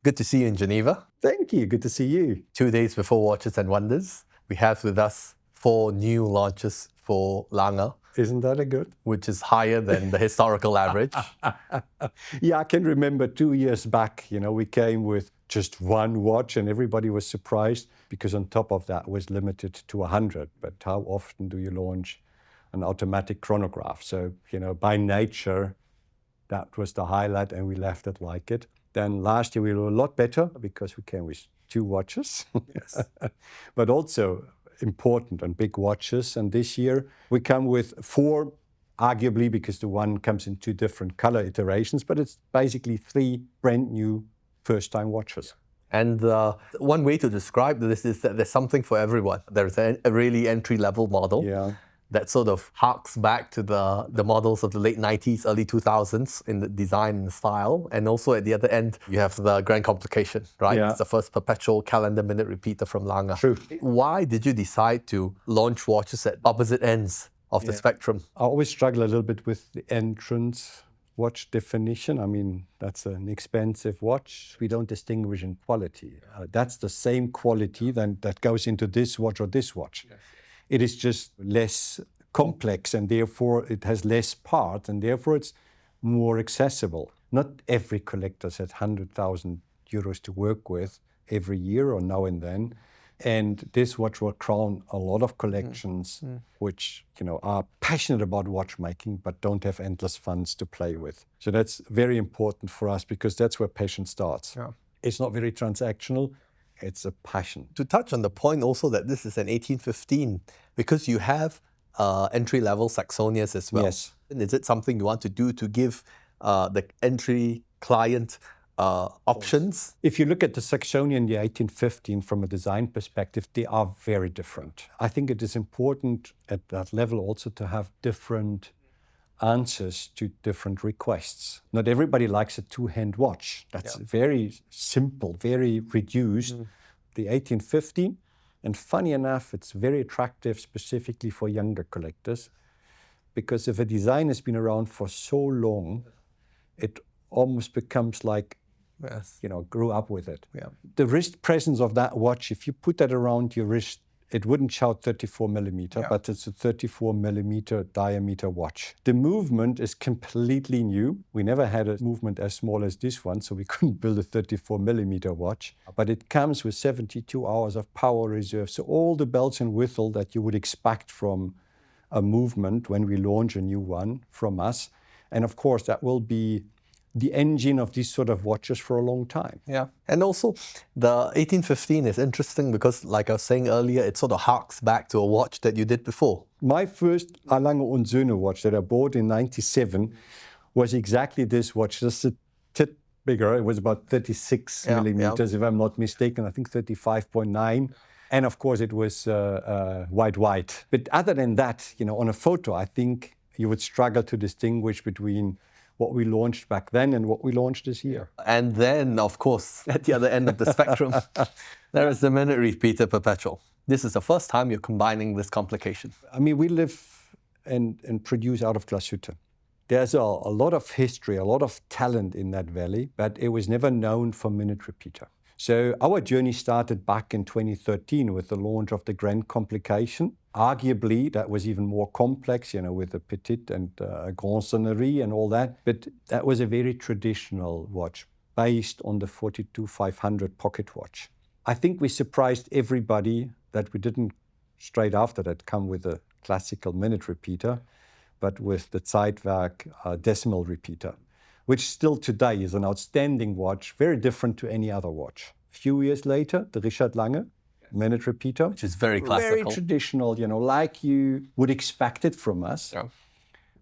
Good to see you in Geneva. Thank you. Good to see you. 2 days before Watches and Wonders, we have with us 4 new launches for Lange. Isn't that a good? Which is higher than the historical average. Yeah, I can remember 2 years back, we came with just one watch and everybody was surprised because on top of that was limited to 100. But how often do you launch an automatic chronograph? So, by nature, that was the highlight and we left it like it. Then last year we were a lot better because we came with 2 watches. Yes. But also important and big watches. And this year we come with 4, arguably because the one comes in 2 different color iterations, but it's basically 3 brand new first-time watches. And one way to describe this is that there's something for everyone. There's a really entry-level model that sort of harks back to the models of the late 90s, early 2000s in the design and style. And also at the other end, you have the Grand Complication, right? Yeah. It's the first perpetual calendar minute repeater from Lange. True. Why did you decide to launch watches at opposite ends of the spectrum? I always struggle a little bit with the entrance watch definition. I mean, that's an expensive watch. We don't distinguish in quality. That's the same quality that goes into this watch or this watch. Yes. It is just less complex and therefore it has less parts and therefore it's more accessible. Not every collector has 100,000 euros to work with every year or now and then. And this watch will crown a lot of collections which are passionate about watchmaking but don't have endless funds to play with. So that's very important for us because that's where passion starts. Yeah. It's not very transactional. It's a passion. To touch on the point also that this is an 1815, because you have entry-level Saxonias as well. Yes. Is it something you want to do to give the entry client options? If you look at the Saxonia and the 1815 from a design perspective, they are very different. I think it is important at that level also to have different answers to different requests. Not everybody likes a 2-hand watch. That's very simple, very reduced. The 1815, and funny enough, it's very attractive specifically for younger collectors because if a design has been around for so long, it almost becomes like, grew up with it. Yeah. The wrist presence of that watch, if you put that around your wrist, it wouldn't shout 34 millimeter, but it's a 34 millimeter diameter watch. The movement is completely new. We never had a movement as small as this one, so we couldn't build a 34 millimeter watch. But it comes with 72 hours of power reserve. So all the bells and whistle that you would expect from a movement when we launch a new one from us. And of course, that will be the engine of these sort of watches for a long time. Yeah, and also the 1815 is interesting because, like I was saying earlier, it sort of harks back to a watch that you did before. My first Lange Söhne watch that I bought in '97 was exactly this watch, just a tit bigger. It was about 36 millimeters, if I'm not mistaken. I think 35.9. And of course, it was white. But other than that, on a photo, I think you would struggle to distinguish between what we launched back then and what we launched this year. And then, of course, at the other end of the spectrum, there is the minute repeater perpetual. This is the first time you're combining this complication. I mean, we live and produce out of Glashütte. There's a lot of history, a lot of talent in that valley, but it was never known for minute repeater. So our journey started back in 2013 with the launch of the Grand Complication. Arguably, that was even more complex, with the Petite and Grand Sonnerie and all that. But that was a very traditional watch based on the 42-500 pocket watch. I think we surprised everybody that we didn't straight after that come with a classical minute repeater, but with the Zeitwerk decimal repeater, which still today is an outstanding watch, very different to any other watch. A few years later, the Richard Lange minute repeater. Which is very classical. Very traditional, like you would expect it from us. Yeah.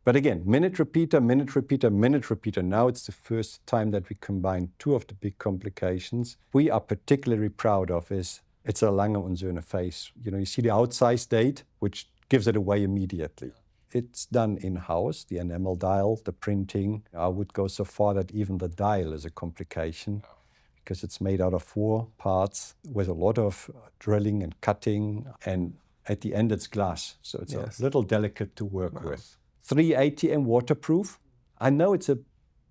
But again, minute repeater, minute repeater, minute repeater. Now it's the first time that we combine 2 of the big complications. We are particularly proud of is it's a Lange Söhne face. You see the outsize date, which gives it away immediately. It's done in-house, the enamel dial, the printing. I would go so far that even the dial is a complication because it's made out of 4 parts with a lot of drilling and cutting. And at the end, it's glass. So it's a little delicate to work with. 3 ATM waterproof. I know it's a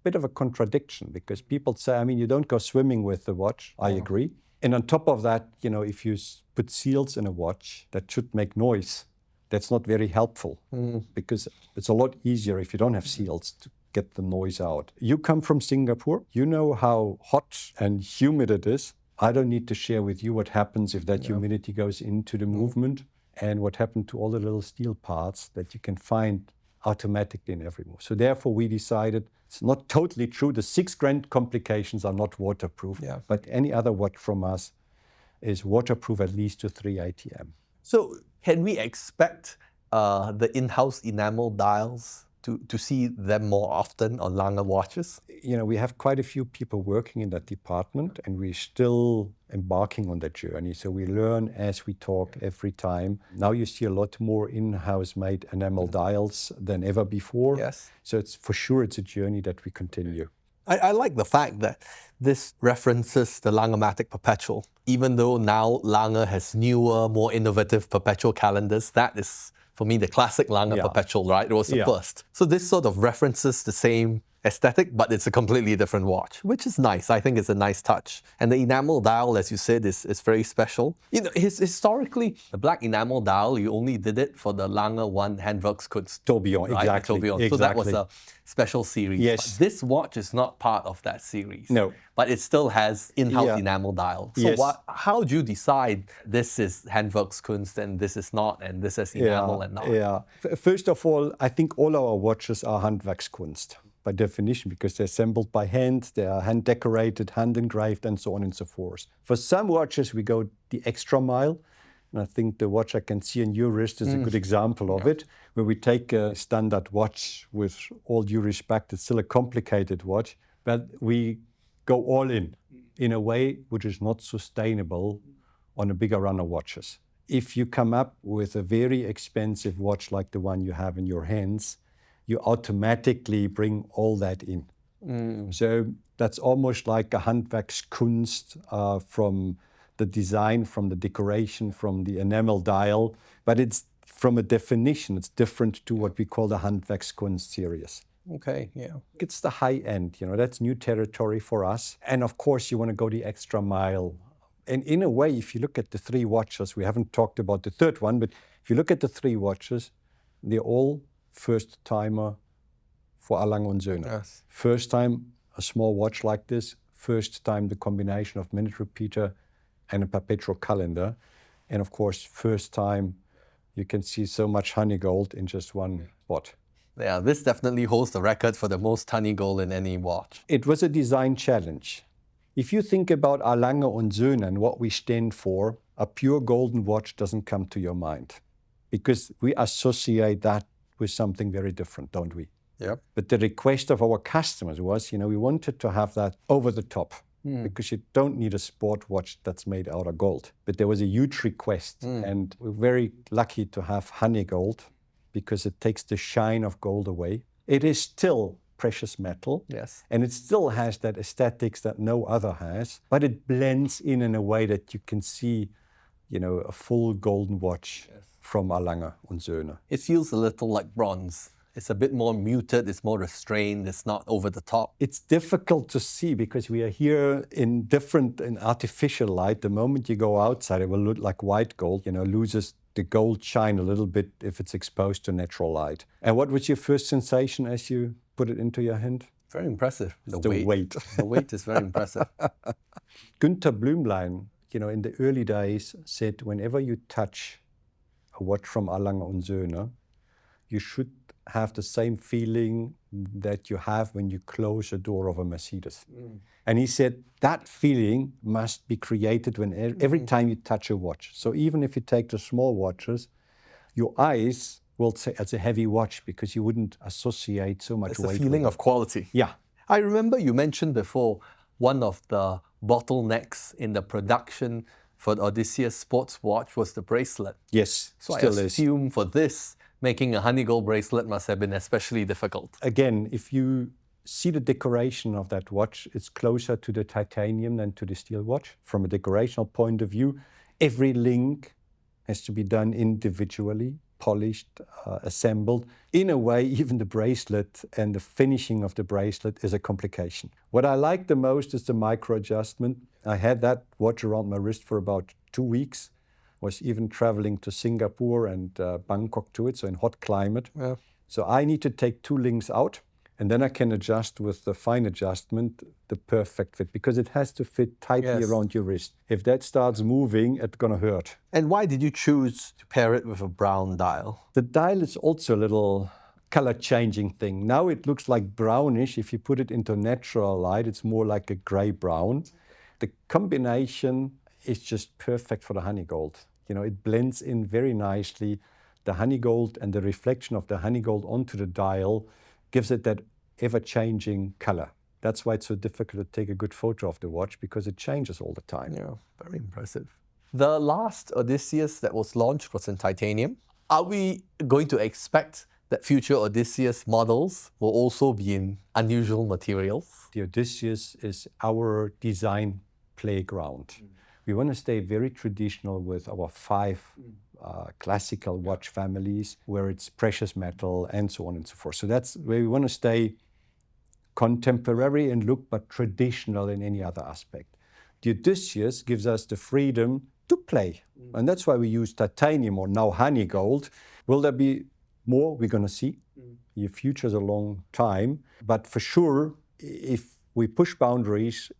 bit of a contradiction because people say, I mean, you don't go swimming with the watch. I agree. And on top of that, you know, if you put seals in a watch that should make noise, that's not very helpful because it's a lot easier if you don't have seals to get the noise out. You come from Singapore. You know how hot and humid it is. I don't need to share with you what happens if that humidity goes into the movement and what happened to all the little steel parts that you can find automatically in every move. So therefore, we decided it's not totally true. The 6 grand complications are not waterproof, but any other watch from us is waterproof at least to 3 ATM. So can we expect the in-house enamel dials to see them more often on Lange watches? You know, we have quite a few people working in that department and we're still embarking on that journey. So we learn as we talk every time. Now you see a lot more in-house made enamel dials than ever before. Yes. So it's for sure it's a journey that we continue. I like the fact that this references the Lange Perpetual. Even though now Lange has newer, more innovative perpetual calendars, that is, for me, the classic Lange Perpetual, right? It was the first. So this sort of references the same aesthetic, but it's a completely different watch, which is nice. I think it's a nice touch. And the enamel dial, as you said, is very special. You know, historically, the black enamel dial, you only did it for the Lange 1 Handwerkskunst. Tourbillon, right? exactly. Tourbillon. So that was a special series. Yes. But this watch is not part of that series. No. But it still has in-house enamel dial. So how do you decide this is Handwerkskunst and this is not, and this is enamel and not? Yeah. First of all, I think all our watches are Handwerkskunst by definition, because they're assembled by hand, they are hand decorated, hand engraved, and so on and so forth. For some watches, we go the extra mile. And I think the watch I can see on your wrist is a good example of it, where we take a standard watch with all due respect, it's still a complicated watch, but we go all in a way which is not sustainable on a bigger run of watches. If you come up with a very expensive watch like the one you have in your hands, you automatically bring all that in. So that's almost like a Handwerkskunst from the design, from the decoration, from the enamel dial, but it's from a definition, it's different to what we call the Handwerkskunst series. Okay, yeah. It's the high end, you know, that's new territory for us. And of course, you want to go the extra mile. And in a way, if you look at the 3 watches, we haven't talked about the third one, but if you look at the 3 watches, they're all first timer for Lange Söhne. Yes. First time a small watch like this, first time the combination of minute repeater and a perpetual calendar. And of course, first time you can see so much honeygold in just one spot. Yeah, this definitely holds the record for the most honeygold in any watch. It was a design challenge. If you think about Lange Söhne and what we stand for, a pure golden watch doesn't come to your mind because we associate that with something very different, don't we? Yeah. But the request of our customers was, you know, we wanted to have that over the top because you don't need a sport watch that's made out of gold. But there was a huge request and we're very lucky to have honeygold because it takes the shine of gold away. It is still precious metal. Yes. And it still has that aesthetics that no other has, but it blends in a way that you can see, you know, a full golden watch from Lange Söhne. It feels a little like bronze. It's a bit more muted, it's more restrained, it's not over the top. It's difficult to see because we are here in artificial light. The moment you go outside, it will look like white gold, you know, loses the gold shine a little bit if it's exposed to natural light. And what was your first sensation as you put it into your hand? Very impressive. The weight. The weight is very impressive. Günther Blümlein, you know, in the early days said, whenever you touch a watch from Lange Söhne, you should have the same feeling that you have when you close a door of a Mercedes. And he said that feeling must be created when every time you touch a watch. So even if you take the small watches, your eyes will say it's a heavy watch because you wouldn't associate so much weight. It's a feeling of quality. Yeah. I remember you mentioned before one of the bottlenecks in the production for the Odysseus sports watch was the bracelet. Yes, so still I assume for this, making a honeygold bracelet must have been especially difficult. Again, if you see the decoration of that watch, it's closer to the titanium than to the steel watch. From a decorational point of view, every link has to be done individually, polished, assembled. In a way, even the bracelet and the finishing of the bracelet is a complication. What I like the most is the micro adjustment. I had that watch around my wrist for about 2 weeks. Was even traveling to Singapore and Bangkok to it, so in hot climate. Yeah. So I need to take 2 links out, and then I can adjust with the fine adjustment the perfect fit, because it has to fit tightly around your wrist. If that starts moving, it's gonna hurt. And why did you choose to pair it with a brown dial? The dial is also a little color changing thing. Now it looks like brownish. If you put it into natural light, it's more like a gray brown. The combination is just perfect for the honeygold. You know, it blends in very nicely. The honeygold and the reflection of the honeygold onto the dial gives it that ever-changing color. That's why it's so difficult to take a good photo of the watch, because it changes all the time. Yeah, very impressive. The last Odysseus that was launched was in titanium. Are we going to expect that future Odysseus models will also be in unusual materials? The Odysseus is our design playground. We want to stay very traditional with our 5 classical watch families, where it's precious metal and so on and so forth. So that's where we want to stay contemporary and look, but traditional in any other aspect. The Odysseus gives us the freedom to play. And that's why we use titanium or now honeygold. Will there be more? We're going to see. The future's a long time. But for sure, if we push boundaries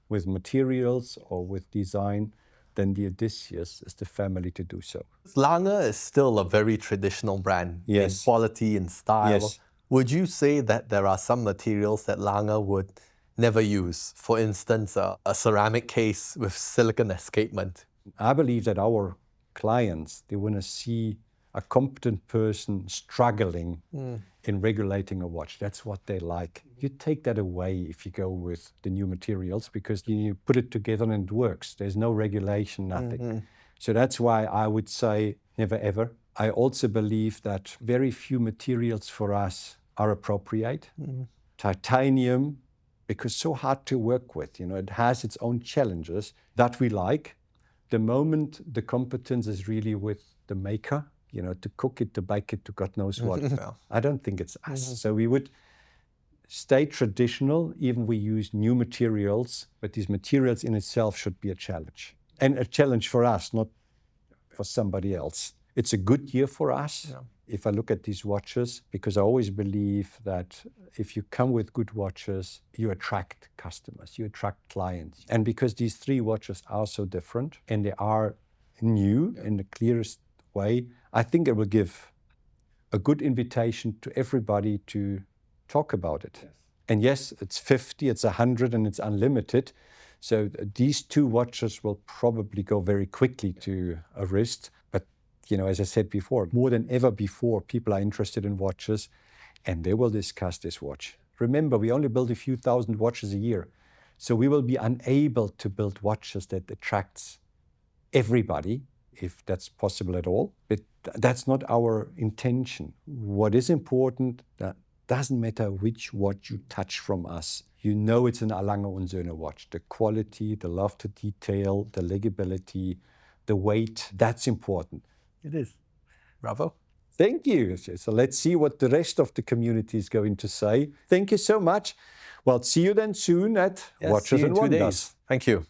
with materials or with design, then the Odysseus is the family to do so. Lange is still a very traditional brand in quality and style. Yes. Would you say that there are some materials that Lange would never use? For instance, a ceramic case with silicon escapement. I believe that our clients, they want to see a competent person struggling in regulating a watch. That's what they like. You take that away if you go with the new materials, because you put it together and it works. There's no regulation, nothing. So that's why I would say never ever. I also believe that very few materials for us are appropriate. Titanium, because so hard to work with, you know, it has its own challenges that we like. The moment the competence is really with the maker, you know, to cook it, to bake it, to God knows what. I don't think it's us. So we would stay traditional, even we use new materials, but these materials in itself should be a challenge. And a challenge for us, not for somebody else. It's a good year for us. Yeah. If I look at these watches, because I always believe that if you come with good watches, you attract customers, you attract clients. And because these 3 watches are so different and they are new in the clearest way, I think it will give a good invitation to everybody to talk about it. Yes. And yes, it's 50, it's 100, and it's unlimited. So these 2 watches will probably go very quickly to a wrist. But, you know, as I said before, more than ever before, people are interested in watches, and they will discuss this watch. Remember, we only build a few thousand watches a year. So we will be unable to build watches that attracts everybody, if that's possible at all. But that's not our intention. What is important, that doesn't matter which watch you touch from us. You know it's an Lange Söhne watch. The quality, the love to detail, the legibility, the weight, that's important. It is. Bravo. Thank you. So let's see what the rest of the community is going to say. Thank you so much. Well, see you then soon at Watches and Wonders. Thank you.